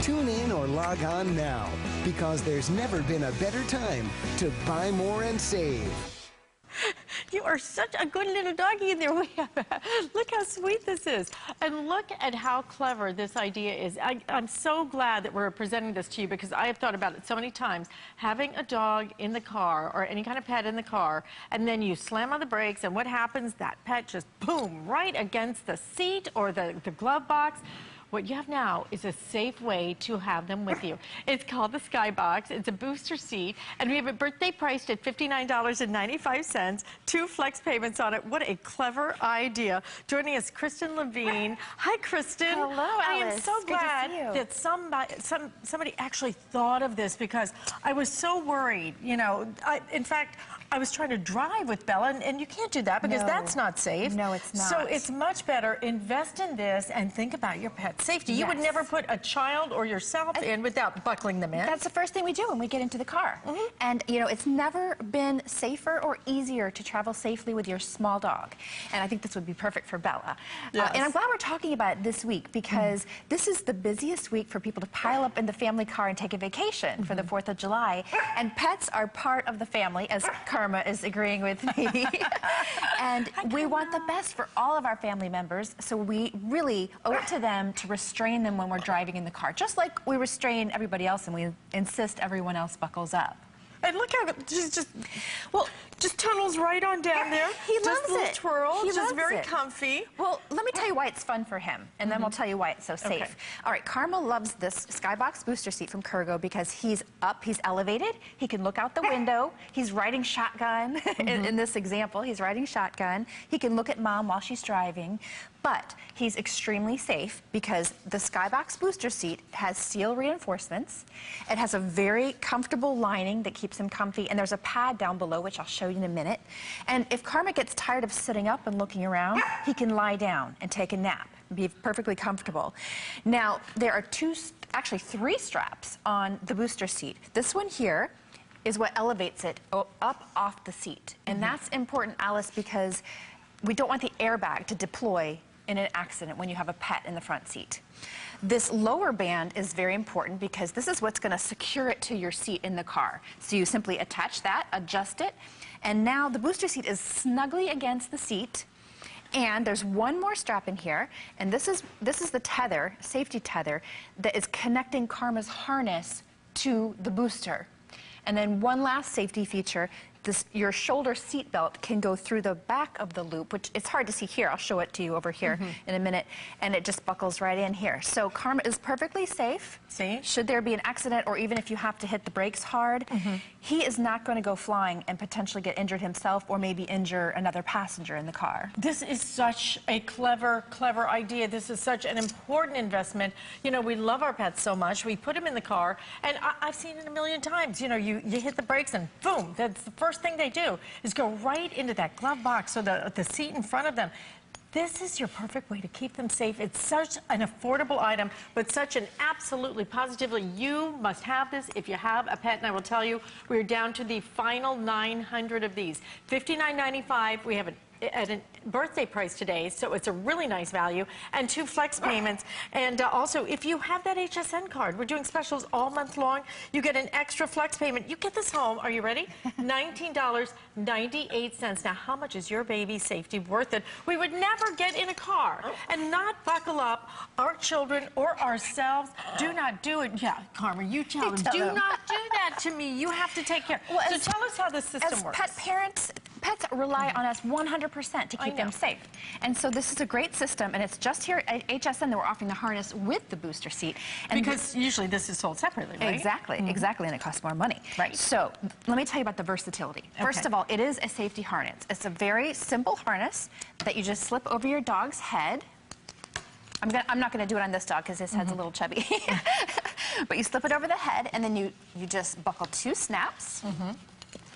Tune in or log on now, because there's never been a better time to buy more and save. You are such a good little doggy in there. Look how sweet this is. And look at how clever this idea is. I'm so glad that we're presenting this to you, because I have thought about it so many times. Having a dog in the car or any kind of pet in the car, and then you slam on the brakes, and what happens? That pet just boom right against the seat or the glove box. What you have now is a safe way to have them with you. It's called the Skybox. It's a booster seat, and we have it birthday priced at $59.95, 2 flex payments on it. What a clever idea. Joining us, Kristen Levine. Hi, Kristen. Hello, Alice. I am so glad that somebody actually thought of this, because I was so worried. You know, in fact, I was trying to drive with Bella, and you can't do that because that's not safe. No, it's not. So it's much better. Invest in this and think about your pet's safety. You would never put a child or yourself in without buckling them in. That's the first thing we do when we get into the car. And, you know, it's never been safer or easier to travel safely with your small dog. And I think this would be perfect for Bella. Yes. And I'm glad we're talking about it this week, because this is the busiest week for people to pile up in the family car and take a vacation for the 4th of July. And pets are part of the family, as Karma is agreeing with me. And we want the best for all of our family members, so we really owe it to them to restrain them when we're driving in the car, just like we restrain everybody else and we insist everyone else buckles up. And look how she's just tunnels right on down there. He loves just a little it. twirl. He just loves very it. comfy. Well, let me tell you why it's fun for him, and then we'll tell you why it's so safe. Okay. All right, Karma loves this Skybox booster seat from Kurgo because he's up, he's elevated, he can look out the window, he's riding shotgun. In this example, he's riding shotgun. He can look at mom while she's driving, but he's extremely safe because the Skybox booster seat has steel reinforcements. It has a very comfortable lining that keeps him comfy, and there's a pad down below, which I'll show you in a minute. And if Karma gets tired of sitting up and looking around, he can lie down and take a nap, be perfectly comfortable. Now, there are actually three straps on the booster seat. This one here is what elevates it up off the seat. And that's important, Alice, because we don't want the airbag to deploy in an accident when you have a pet in the front seat. This lower band is very important because this is what's going to secure it to your seat in the car. So you simply attach that, adjust it, and now the booster seat is snugly against the seat. And there's one more strap in here, and this is the tether, safety tether, that is connecting Karma's harness to the booster. And then one last safety feature, your shoulder seat belt can go through the back of the loop, which it's hard to see here. I'll show it to you over here in a minute. And it just buckles right in here. So Karma is perfectly safe. See? Should there be an accident, or even if you have to hit the brakes hard, he is not going to go flying and potentially get injured himself or maybe injure another passenger in the car. This is such a clever, clever idea. This is such an important investment. You know, we love our pets so much. We put them in the car, and I've seen it a million times. You know, you hit the brakes and boom, that's the first thing they do is go right into that glove box or the seat in front of them. This is your perfect way to keep them safe. It's such an affordable item, but such an absolutely, positively, you must have this if you have a pet. And I will tell you, we're down to the final 900 of these. $59.95. We have at a birthday price today, so it's a really nice value, and 2 flex payments. And also, if you have that HSN card, we're doing specials all month long. You get an extra flex payment. You get this home. Are you ready? $19.98. Now, how much is your baby's safety worth it? We would never get in a car and not buckle up our children or ourselves. Do not do it. Yeah, Karma, you tell them. Do not do that to me. You have to take care. Well, so tell us how the system works. Pet parents, pets rely on us 100% to keep them safe. And so this is a great system, and it's just here at HSN that we're offering the harness with the booster seat. And because usually this is sold separately, right? Exactly, exactly, and it costs more money. Right. So let me tell you about the versatility. First of all, it is a safety harness. It's a very simple harness that you just slip over your dog's head. I'm not going to do it on this dog because his head's a little chubby. But you slip it over the head, and then you just buckle 2 snaps.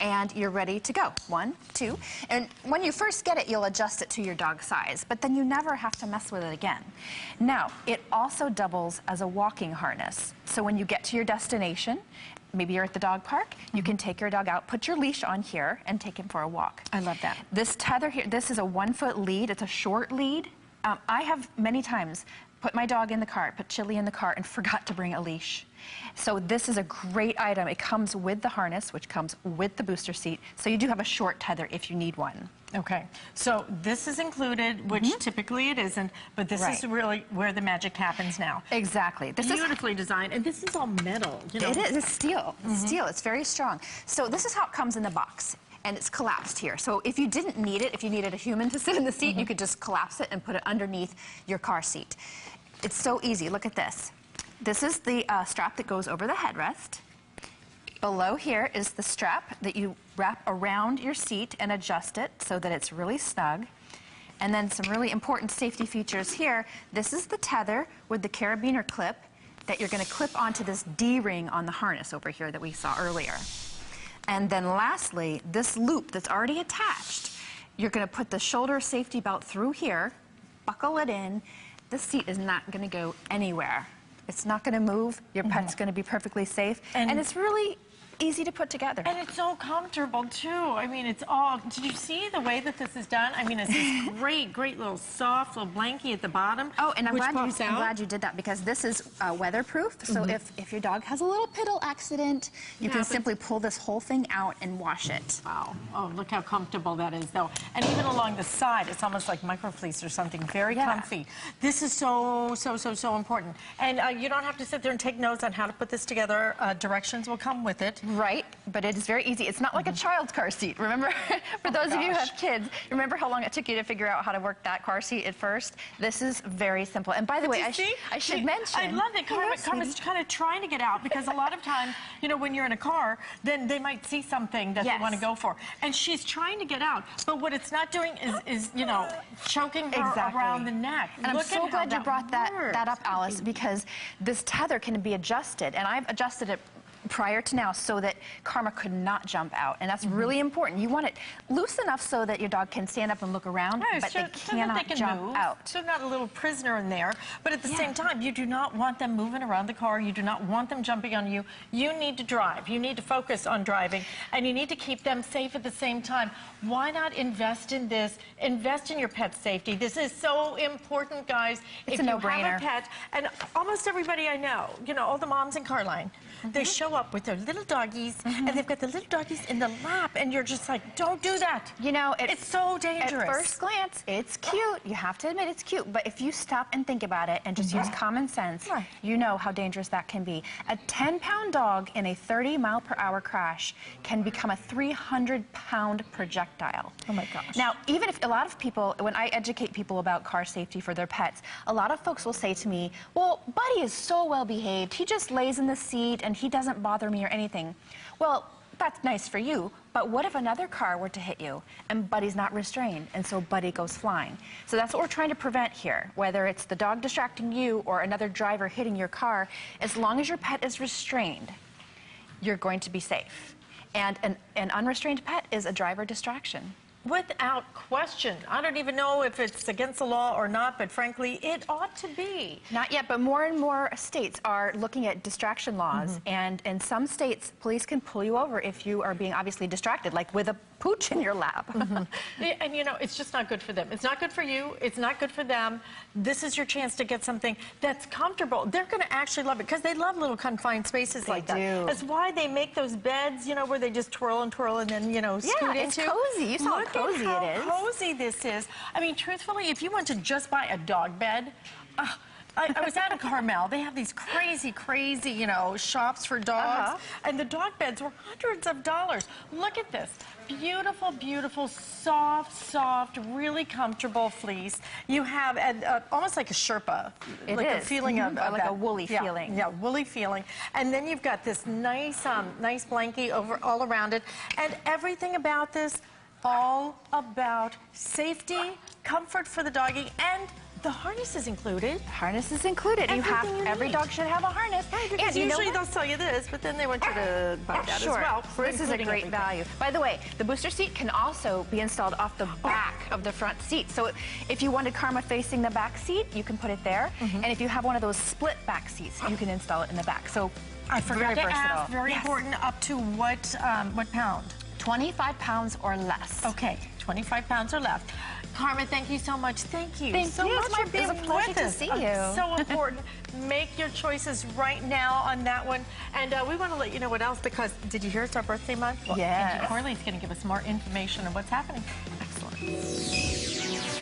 And you're ready to go. 1, 2. And when you first get it, you'll adjust it to your dog's size, but then you never have to mess with it again. Now, it also doubles as a walking harness. So when you get to your destination, maybe you're at the dog park, you can take your dog out, put your leash on here, and take him for a walk. I love that. This tether here, this is a 1-foot lead. It's a short lead. I have many times put my dog in the car, put Chili in the car, and forgot to bring a leash. So this is a great item. It comes with the harness, which comes with the booster seat. So you do have a short tether if you need one. Okay, so this is included, which typically it isn't, but this is really where the magic happens now. Exactly. This beautifully designed, and this is all metal. You know? It is. It's steel. It's steel. It's very strong. So this is how it comes in the box. And it's collapsed here. So if you didn't need it, if you needed a human to sit in the seat, you could just collapse it and put it underneath your car seat. It's so easy. Look at this. This is the strap that goes over the headrest. Below here is the strap that you wrap around your seat and adjust it so that it's really snug. And then some really important safety features here. This is the tether with the carabiner clip that you're going to clip onto this D-ring on the harness over here that we saw earlier. And then lastly, this loop that's already attached, you're going to put the shoulder safety belt through here, buckle it in. This seat is not going to go anywhere. It's not going to move. Your pet's going to be perfectly safe. And it's really easy to put together. And it's so comfortable, too. I mean, it's all... Did you see the way that this is done? I mean, it's this great little soft little blankie at the bottom. Oh, and I'm glad you did that, because this is weatherproof. So if your dog has a little piddle accident, you can simply pull this whole thing out and wash it. Wow. Oh, look how comfortable that is, though. And even along the side, it's almost like microfleece or something. Very comfy. This is so important. And you don't have to sit there and take notes on how to put this together. Directions will come with it. Right, but it is very easy. It's not like a child's car seat. Remember, for those of you who have kids, remember how long it took you to figure out how to work that car seat at first? This is very simple. And by the way, I should mention... I love that Karma's kind of trying to get out, because a lot of times, you know, when you're in a car, then they might see something that they want to go for. And she's trying to get out, but what it's not doing is you know, choking her around the neck. And I'm so glad you brought that up, Alice, because this tether can be adjusted, and I've adjusted it prior to now so that Karma could not jump out. And that's really important. You want it loose enough so that your dog can stand up and look around, but they cannot jump out. So not a little prisoner in there, but at the same time, you do not want them moving around the car. You do not want them jumping on you. You need to drive. You need to focus on driving, and you need to keep them safe at the same time. Why not invest in this? Invest in your pet's safety. This is so important, guys. It's a no-brainer. If you have a pet, and almost everybody I know, you know, all the moms in Carline, they show up with their little doggies, and they've got the little doggies in the lap, and you're just like, don't do that. You know, it's so dangerous. At first glance, it's cute. You have to admit it's cute. But if you stop and think about it and just use common sense, you know how dangerous that can be. A 10-pound dog in a 30-mile-per-hour crash can become a 300-pound projectile. Oh, my gosh. Now, even if a lot of people, when I educate people about car safety for their pets, a lot of folks will say to me, well, Buddy is so well behaved. He just lays in the seat and he doesn't bother me or anything. Well, that's nice for you, but what if another car were to hit you and Buddy's not restrained, and so Buddy goes flying? So that's what we're trying to prevent here, whether it's the dog distracting you or another driver hitting your car. As long as your pet is restrained, you're going to be safe. And an unrestrained pet is a driver distraction. Without question. I don't even know if it's against the law or not, but frankly, it ought to be. Not yet, but more and more states are looking at distraction laws, and in some states, police can pull you over if you are being obviously distracted, like with a pooch in your lap. And you know, it's just not good for them. It's not good for you. It's not good for them. This is your chance to get something that's comfortable. They're going to actually love it, because they love little confined spaces like that. That's why they make those beds, you know, where they just twirl and twirl and then, you know, scoot into. It's cozy. You saw how cozy it is. Cozy this is. I mean, truthfully, if you want to just buy a dog bed, I was at a Carmel. They have these crazy, you know, shops for dogs. And the dog beds were hundreds of dollars. Look at this. Beautiful, soft, really comfortable fleece. You have almost like a Sherpa. A feeling of like a woolly feeling. Yeah, woolly feeling. And then you've got this nice blankie all around it. And everything about this, all about safety, comfort for the doggy, and the harness is included. Harness is included. Every dog should have a harness. And usually they'll tell you this, but then they want you to buy that as well. This is a great value. By the way, the booster seat can also be installed off the back of the front seat. So if you wanted Karma facing the back seat, you can put it there. And if you have one of those split back seats, you can install it in the back. So I forgot to ask, very important, up to what pound? 25 pounds or less. Okay, 25 pounds or less. Carmen, thank you so much. Thank you Thank so you. much for being It's a pleasure with to us. see you. So important. Make your choices right now on that one. And we want to let you know what else, because did you hear it's our birthday month? Well, Yes. Angie Corley's going to give us more information on what's happening. Excellent.